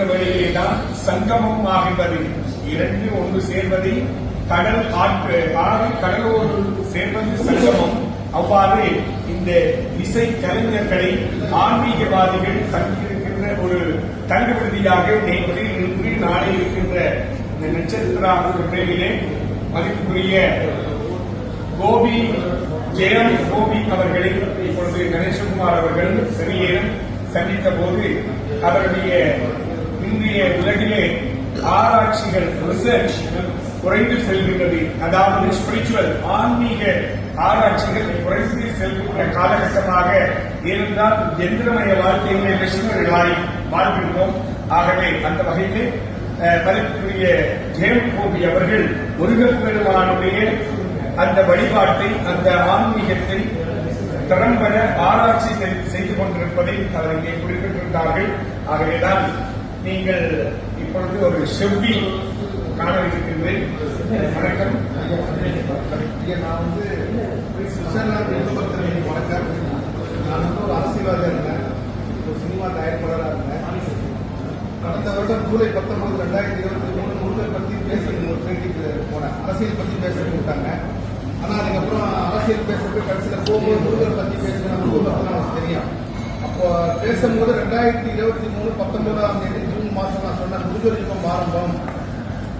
வழியில்தான் சங்கமம் ஆகின்றது. இரண்டு ஒன்று சேர்வது கடல் ஆறு கடலோடு சேர்வது சங்கமம். அவ்வாறு இந்த இசை கலைஞர்களை ஆன்மீகவாதிகள் தங்கியிருக்கின்ற ஒரு தங்கு விடுதியாக நேற்று இன்று நாளை இருக்கின்ற இந்த நட்சத்திர முறையிலே மதிப்புக்குரிய கோபி ஜெயம் கோபி அவர்களை இப்பொழுது கணேசகுமார் அவர்கள் செவியேறும் சந்தித்த போது அவருடைய இன்றைய உலகிலே ஆராய்ச்சிகள் ரிசர்ச் குறைந்து செல்கின்றது. அதாவது ஸ்பிரிச்சுவல் ஆன்மீக ஆராய்ச்சிகள் குறைந்து செல்கின்ற காலகட்டமாக இருந்தால் எந்திரமய வாழ்க்கையிலே மிஷனரிகளாய் வாழ்கின்றோம். ஆகவே அந்த வகையிலே மதிப்புக்குரிய ஜெயம் கோபி அவர்கள் முருகப் பெருமானுடைய அந்த வழிபாட்டை அந்த ஆன்மீகத்தை திறம்பட ஆராய்ச்சி செய்து கொண்டிருப்பதை அவர் இங்கே குறிப்பிட்டிருந்தார்கள். ஆகவேதான் நீங்கள் இப்பொழுது ஒரு செவ்வி காண இருக்கின்றேன். வணக்கம். நான் வணக்கம். நான் ஒரு அரசியல்வாதியாக இருந்தேன், ஒரு சினிமா தயாரிப்பாளராக இருந்தேன். கடந்த வருடம் ஜூலை 19, 2023 முருகர் பற்றி பேச ஒரு பேட்டிக்கு போனேன். அரசியல் பற்றி பேச கூப்பிட்டாங்க. ஆனால் அதுக்கப்புறம் அரசியல் பேசுறது கடைசியில் போகும்போது முருகர் பற்றி பேசுகிறேன். முருகர் பற்றி நமக்கு தெரியும். அப்போ பேசும்போது 2023 19ஆம் தேதி ஜூன் மாதம் நான் சொன்னேன், முருகர் யுகம் ஆரம்பம்.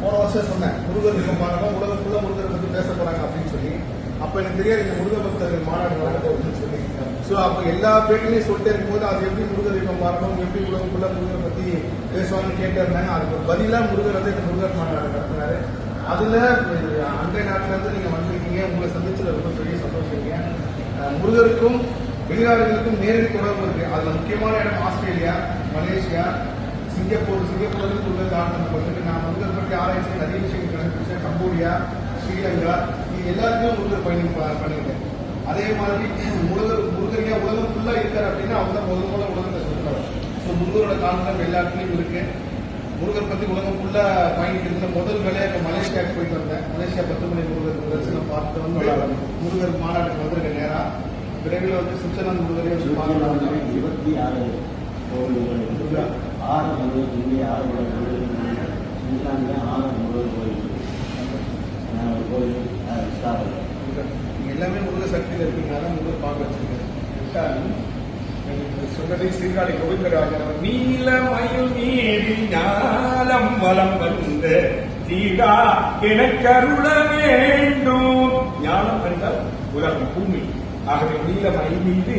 போன வருஷம் சொன்னேன், முருகர் யுகம் ஆரம்பம், உலகத்துள்ள முருகரை பற்றி பேச போறாங்க அப்படின்னு சொல்லி. அப்போ எனக்கு தெரியாது இந்த முருகர் பக்தர்கள் மாநாடு வர போகுதுன்னு சொல்லி. ஸோ அப்போ எல்லா பேட்டிலையும் சொல்லிட்டே இருக்கும்போது அது எப்படி முருகர் யுகம் ஆரம்பம், எப்படி உலகத்துள்ள முருகரை பற்றி பேசுவாங்கன்னு கேட்டிருந்தாங்க. அதுக்கு ஒரு பதிலாக முருகர் வந்து இந்த முருகர் மாநாடு நடத்தினாரு. அதுல அண்டை நாட்டில இருந்து நீங்க வந்திருக்கீங்க, உங்களை சந்திச்சதுல ரொம்ப பெரிய சந்தோஷம். முருகருக்கும் வெளிநாடுகளுக்கும் நேரடி தொடர்பு இருக்கு. அதுல முக்கியமான இடம் ஆஸ்திரேலியா, மலேசியா, சிங்கப்பூர்ல உள்ள காரணம் வந்துட்டு நான் முருகர் பற்றி ஆராய்ச்சி நிறைய விஷயங்கள் கண்டுபிடிச்சேன். கம்போடியா, ஸ்ரீலங்கா, இது எல்லாத்தையும் முருகர் பண்ணியிருக்கேன். அதே மாதிரி முருகரியா உலகம் ஃபுல்லா இருக்காரு அப்படின்னா அவங்க தான் முதல்ல உலகத்தை சொல்றாரு. ஸோ முருகரோட காரணம் எல்லாத்துலயும் இருக்கு. முருகர் பத்தி உலகம் ஃபுல்லா பயணிக்கிறதுல முதல் வேலையா இப்ப மலேசியாவுக்கு போயிட்டு வந்தேன். மலேசியா 10 மணி முருகர் தரிசனம் பார்த்து வந்து முருகர் மாநாட்டுக்கு வந்திருக்க நேரா விரைவில் வந்து சுவிட்சர்லாந்து முருகரே 26 கோவில்கள் 6 முருகர் இந்திய 6 முருகர் இங்கிலாந்து 6 முருகர் கோயில் கோயில் எல்லாமே முருகர் சக்தியில் இருக்கீங்க. முருகர் பார்க்க வச்சிருக்கேன். சொன்னதை சீர்காழி கோவிந்தராஜன் அவர் நீலமயில் மீறி ஞாலம் வலம் வந்த தீடா எனக்கருள வேண்டும். ஞானம் என்றால் உலகம், பூமி. ஆகவே நீலமயில் மீது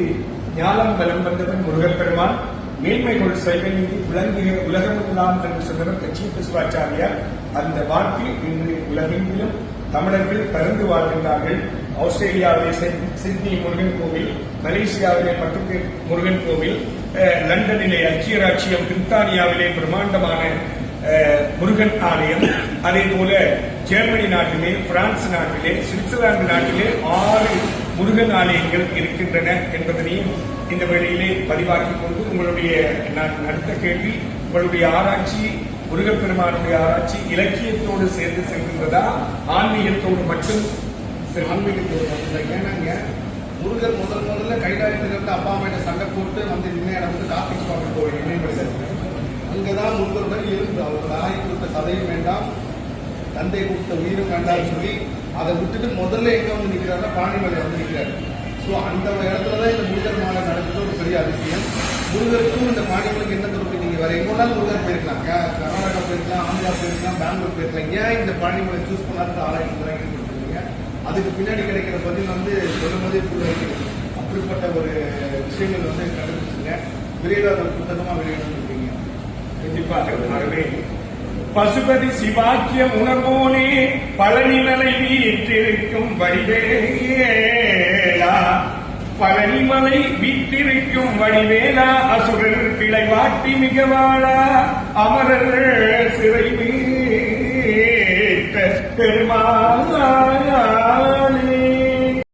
ஞானம் வலம் வந்தவன் முருகப் பெருமான். மேன்மைகள் சைவ மீது விளங்குகிற உலகமெல்லாம் என்று சொன்னவர் கட்சி விஸ்வாச்சாரியார். அந்த வாக்கில் இன்று உலகெங்கிலும் தமிழர்கள் பறந்து வாழ்கின்றார்கள். ஆஸ்திரேலியாவிலே சிட்னி முருகன் கோவில், மலேசியாவிலே பட்டுக்கு முருகன் கோவில், லண்டனிலே ஐக்கிய ராச்சியம், பிரித்தானியாவிலே பிரம்மாண்டமான முருகன் ஆலயம், அதே போல ஜெர்மனி நாட்டிலே, பிரான்ஸ் நாட்டிலே, சுவிட்சர்லாந்து நாட்டிலே 6 முருகன் ஆலயங்கள் இருக்கின்றன என்பதனையும் இந்த வேளையிலே பதிவாக்கிக் கொண்டு உங்களுடைய நான் அடுத்த கேள்வி, உங்களுடைய ஆராய்ச்சி முருகப்பெருமானுடைய ஆராய்ச்சி இலக்கியத்தோடு சேர்ந்து செல்கின்றதா, ஆன்மீகத்தோடு மட்டும்? ஆன்மீகத்தோடு மட்டும். ஏன்னாங்க முருகர் முதல்ல கைலாயத்திலிருந்து அப்பா அம்மா சண்டை போட்டு வந்து இன்னும் வந்து கார்த்திக் சுவாமி கோவில் இணைப்படுகிறது. அங்கதான் முருகருடன் இருந்து அவர் தாய் கொடுத்த சதையும் வேண்டாம், தந்தை கொடுத்த உயிரும் வேண்டாம் சொல்லி அதை விட்டுட்டு முதல்ல எங்க வந்து நிற்கிறாருன்னா பாண்டிமலை வந்து நிற்கிறாரு. ஸோ அந்த இடத்துலதான் இந்த முருகர் மாநாடு நடக்குது. ஒரு பெரிய அதிசயம். முருகருக்கும் இந்த பாண்டிமலைக்கு என்ன தொடர்பு? நீங்க வேற எங்கோனாலும் முருகர் போயிருக்கலாம், கர்நாடகா போயிருக்கலாம், ஆந்திரா போயிருக்கலாம், பெங்களூர் போயிருக்கலாம். ஏன் இந்த பாண்டிமலை சூஸ் பண்ணாரு ஆராய்ச்சி கொடுத்துருக்கீங்க? அதுக்கு பின்னாடி கிடைக்கிற பதில் வந்து சொல்லும்போதே புரிகிறது. அப்படிப்பட்ட ஒரு விஷயங்கள் வந்து கண்டுபிடிச்சுங்க. விரைவாக ஒரு புத்தகமா வெளியிட்டிருக்கீங்க. கண்டிப்பாக. ஆகவே பசுபதி சிவாக்கியம் உணர்வோனே பழனிமலை வீற்றிருக்கும் வடிவேலா, பழனிமலை வீற்றிருக்கும் வடிவேலா, அசுரர் கிளை வாட்டி மிக வாழா, அமரர் சிறை பெருமாள்